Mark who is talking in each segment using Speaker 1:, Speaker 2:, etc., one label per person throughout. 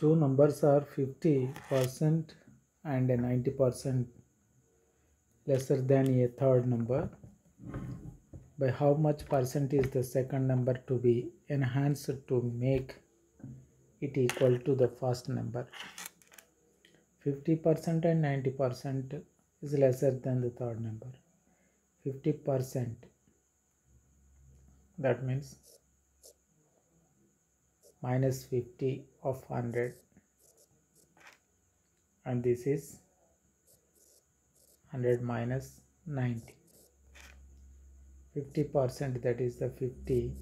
Speaker 1: Two numbers are 50% and 90% lesser than a third number. By how much percent is the second number to be enhanced to make it equal to the first number? 50% and 90% is lesser than the third number. 50%, that means minus 50 of 100, and this is 100 minus 90. 50%, that is the 50,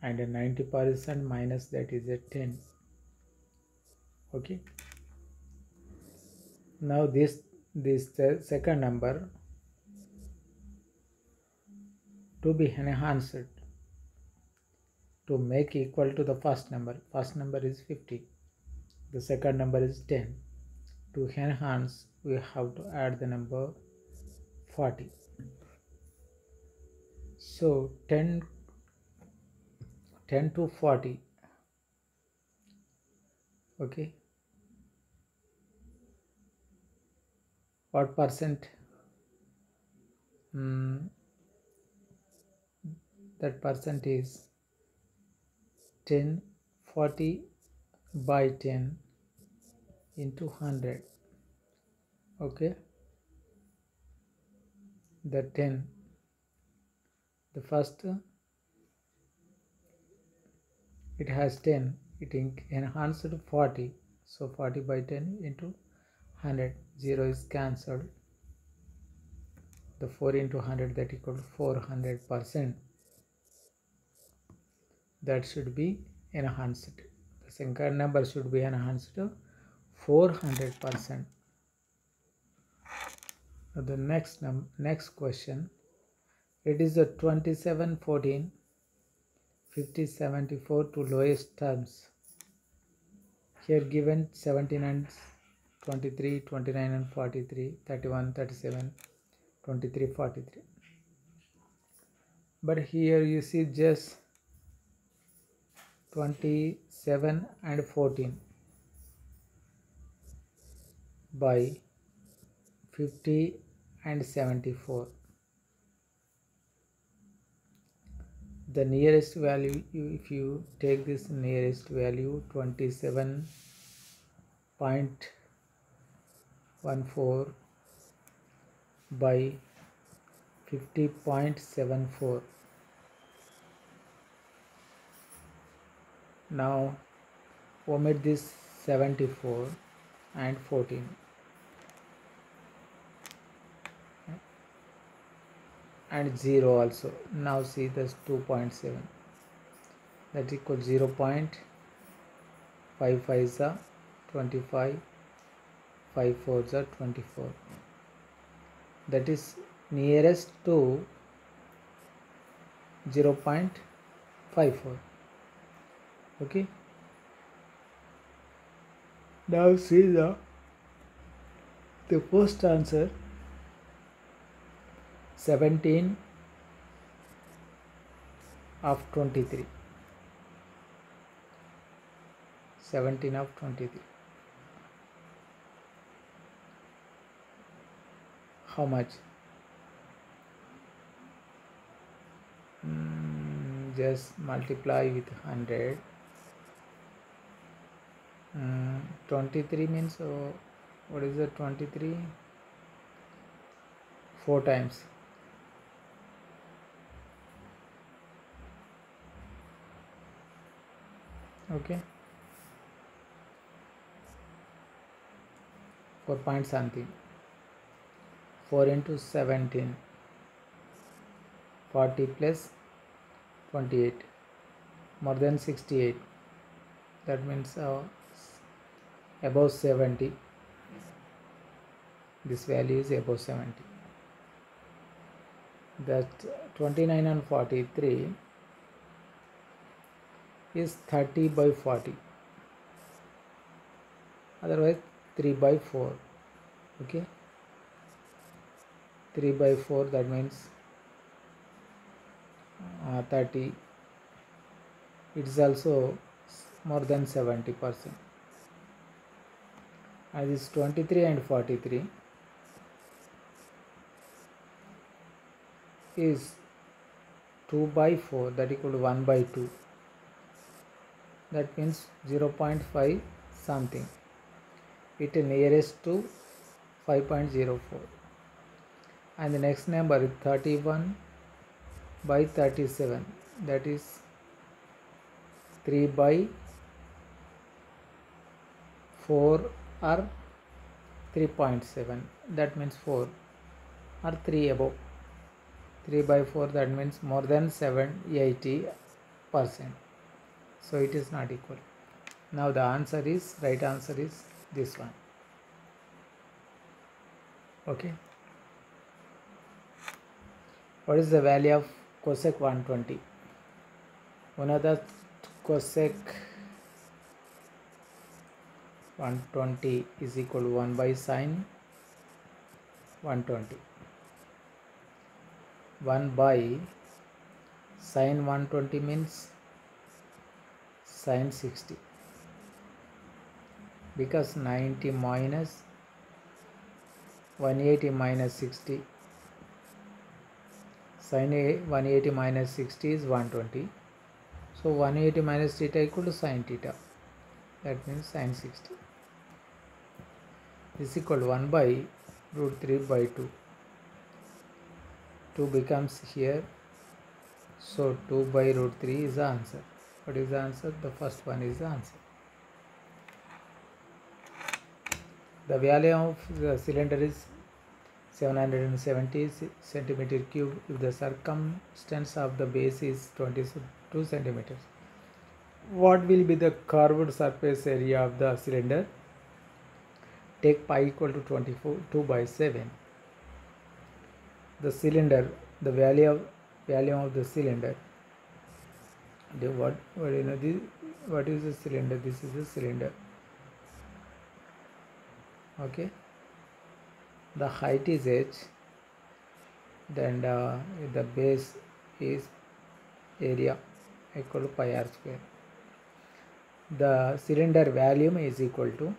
Speaker 1: and 90% minus, that is a 10. Okay, now this second number to be enhanced to make equal to the first number. First number is 50, the second number is 10. To enhance, we have to add the number 40. So 10 to 40. Okay, what percent? That percent is 10, 40 by 10 into 100. Okay, the 10, the first, it has 10, it enhanced 40, so 40 by 10 into 100, 0 is cancelled, the 4 into 100, that equal to 400%. That should be enhanced. The second number should be enhanced to 400%. Now the next question, it is the 27, 14, 50, 74 to lowest terms. Here given 17 and 23, 29 and 43, 31, 37, 23, 43. But here you see just 27 and 14 by 50 and 74. The nearest value, if you take this nearest value 27.14 by 50.74. Now omit this 74 and 14 and 0 also. Now see this 2.7, that equals 0.55 is 25, 5 4 is 24. That is nearest to 0.54. Okay, now see the first answer, 17 of 23. 17 of 23. How much? Just multiply with 100. 23 means, what is the 23? 4 times. Okay, 4 point something. 4 into 17, 40 plus 28, more than 68. That means above 70. This value is above 70. That 29 and 43 is 30 by 40. Otherwise 3 by 4. Okay, 3 by 4, that means 30. It is also more than 70%. as is 23 and 43 is 2 by 4, that equal to 1 by 2, that means 0.5 something, it nearest to 5.04. And the next number is 31 by 37, that is 3 by 4 or 3.7, that means 4 or 3 above. 3 by 4, that means more than 80%, so it is not equal. Now the answer is, right answer is this one. Okay, what is the value of cosec 120? One of the cosec 120 is equal to 1 by sine 120. 1 by sine 120 means sine 60, because 90 minus 180 minus 60, sine 180 minus 60 is 120. So 180 minus theta equal to sine theta, that means sine 60 is equal to 1 by root 3 by 2. 2 becomes here, so 2 by root 3 is the answer. What is the answer? The first one is the answer. The value of the cylinder is 770 centimeter cube if the circumference of the base is 22 centimeters. What will be the curved surface area of the cylinder? Take pi equal to 2 by 7. The cylinder, the value of the cylinder. What is the cylinder? This is the cylinder. Okay. The height is h, then the base is area equal to pi r square. The cylinder volume is equal to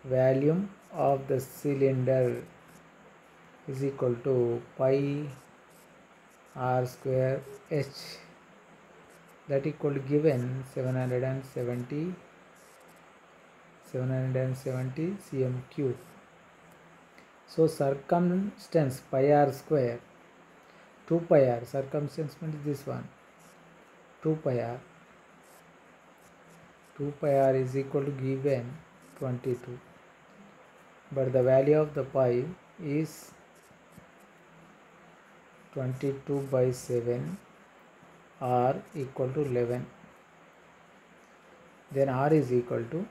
Speaker 1: volume of the cylinder is equal to pi r square h, that equal to given 770 cm cube. So circumference pi r square, 2 pi r, circumference means this one, 2 pi r is equal to given 22, but the value of the pi is 22 by 7, r equal to 11, then r is equal to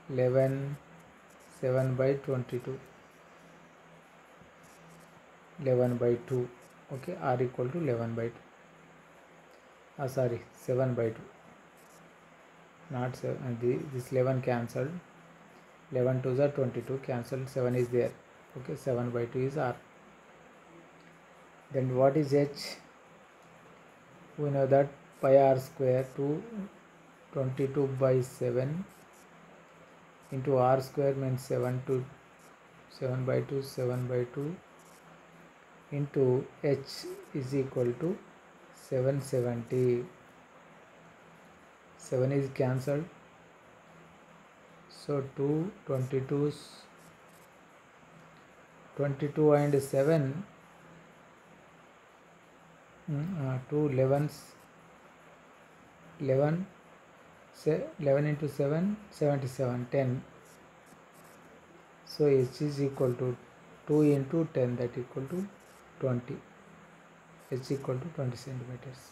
Speaker 1: 7 by 22, 11 by 2. Okay, r equal to 11 by 2, 7 by 2, not 7, this 11 cancelled, 11 2s are 22, cancelled, 7 is there. Okay, 7 by 2 is r. Then what is h? We know that pi r square to 22 by 7 into r square means 7 by 2 into h is equal to 770. 7 is cancelled, so 22 and 7, 2 11s, 11 into 7 77, 10, so h is equal to 2 into 10, that equal to 20, h equal to 20 centimeters.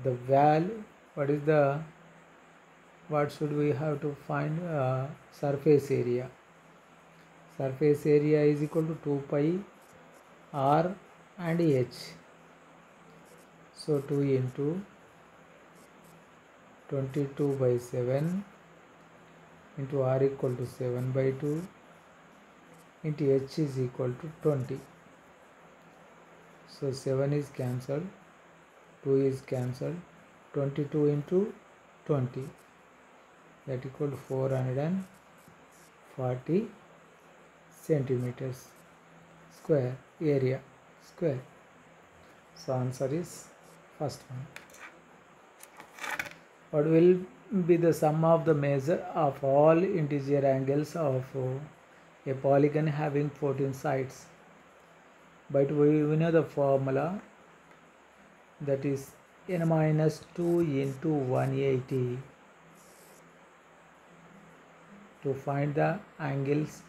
Speaker 1: The value, what should we have to find? Surface area. Surface area is equal to 2 pi r and h, so 2 into 22 by 7 into r equal to 7 by 2 into h is equal to 20, so 7 is cancelled, 2 is cancelled, 22 into 20, that equal to 440 centimeters square area square. So answer is first one. What will be the sum of the measure of all integer angles of a polygon having 14 sides? But we know the formula, that is n minus 2 into 180 to find the angles,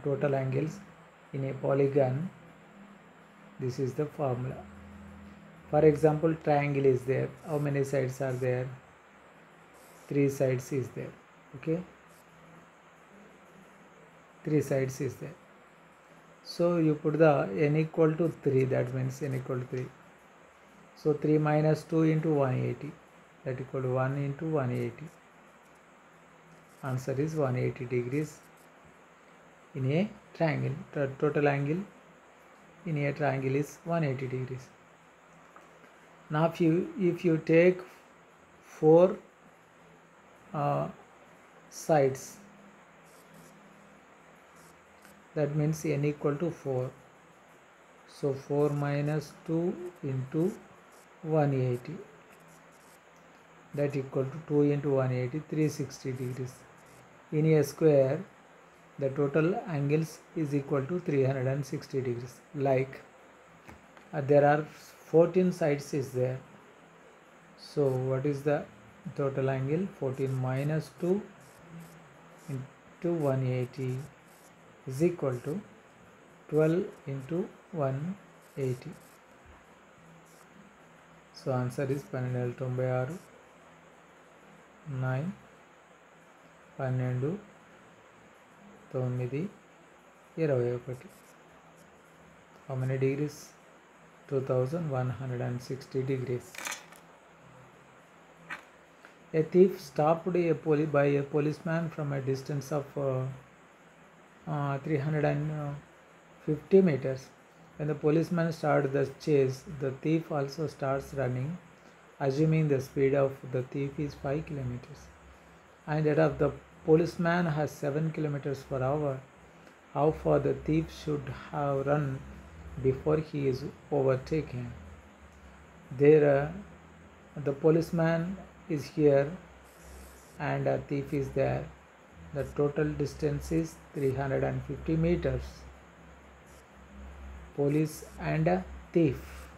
Speaker 1: total angles in a polygon. This is the formula. For example, triangle is there. How many sides are there? 3 sides is there. Okay, 3 sides is there. So you put the n equal to 3, that means n equal to 3. So 3 minus 2 into 180, that equal to 1 into 180. Answer is 180 degrees in a triangle. The total angle in a triangle is 180 degrees. Now if you take 4 sides, that means n equal to 4. So 4 minus 2 into 180, that equal to 2 into 180, 360 degrees. In a square, the total angles is equal to 360 degrees. Like there are 14 sides is there. So what is the total angle? 14 minus 2 into 180 is equal to 12 into 180. So answer is 1296, 9, 12, 9, 21. How many degrees? 2160 degrees. A thief stopped by a policeman from a distance of 350 meters. When the policeman started the chase, the thief also starts running, assuming the speed of the thief is 5 kilometers and that of the policeman has 7 kilometers per hour. How far the thief should have run before he is overtaken? There, the policeman is here and a thief is there. The total distance is 350 meters. Police and a thief.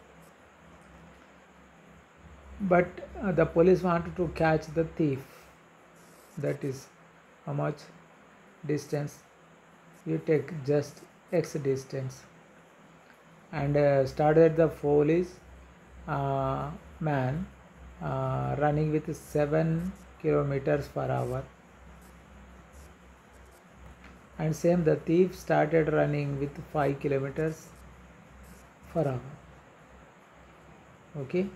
Speaker 1: But the police wanted to catch the thief. That is how much distance? You take just x distance and started the police man running with 7 kilometers per hour, and same the thief started running with 5 kilometers per hour. Okay,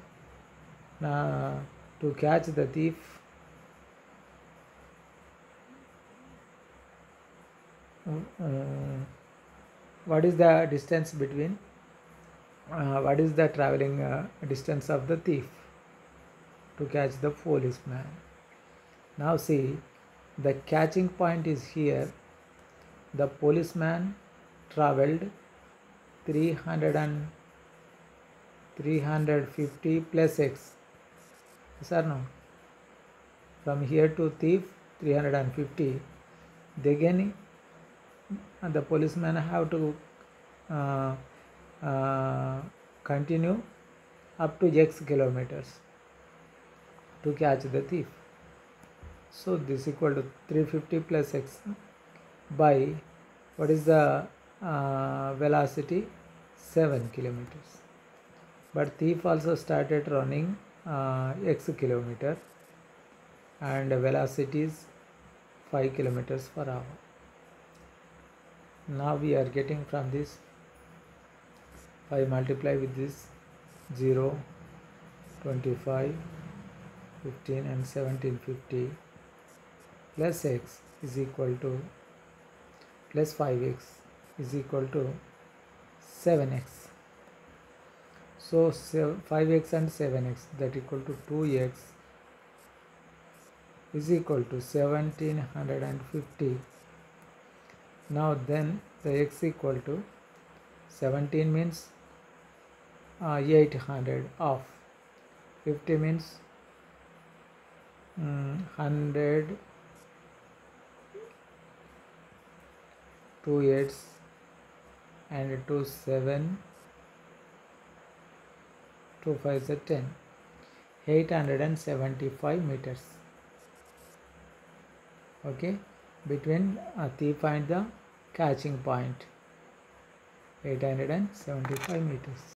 Speaker 1: now to catch the thief, what is the distance between what is the traveling distance of the thief to catch the policeman? Now see, the catching point is here. The policeman traveled 350 plus x. Yes or no? From here to thief 350. Again the policeman have to continue up to x kilometers to catch the thief. So this equal to 350 plus x by what is the velocity? 7 kilometers. But thief also started running x kilometer and velocity is 5 kilometers per hour. Now we are getting from this 5 multiply with this 0, 25, 15 and 1750 plus x is equal to plus 5x is equal to 7x. So 5x and 7x, that equal to 2x is equal to 1750. Now then the x equal to 17 means 800 of 50 means 100, 2 8s and 2 7, 2 5 is 10, 875 meters. Okay, between thief and the catching point, 875 meters.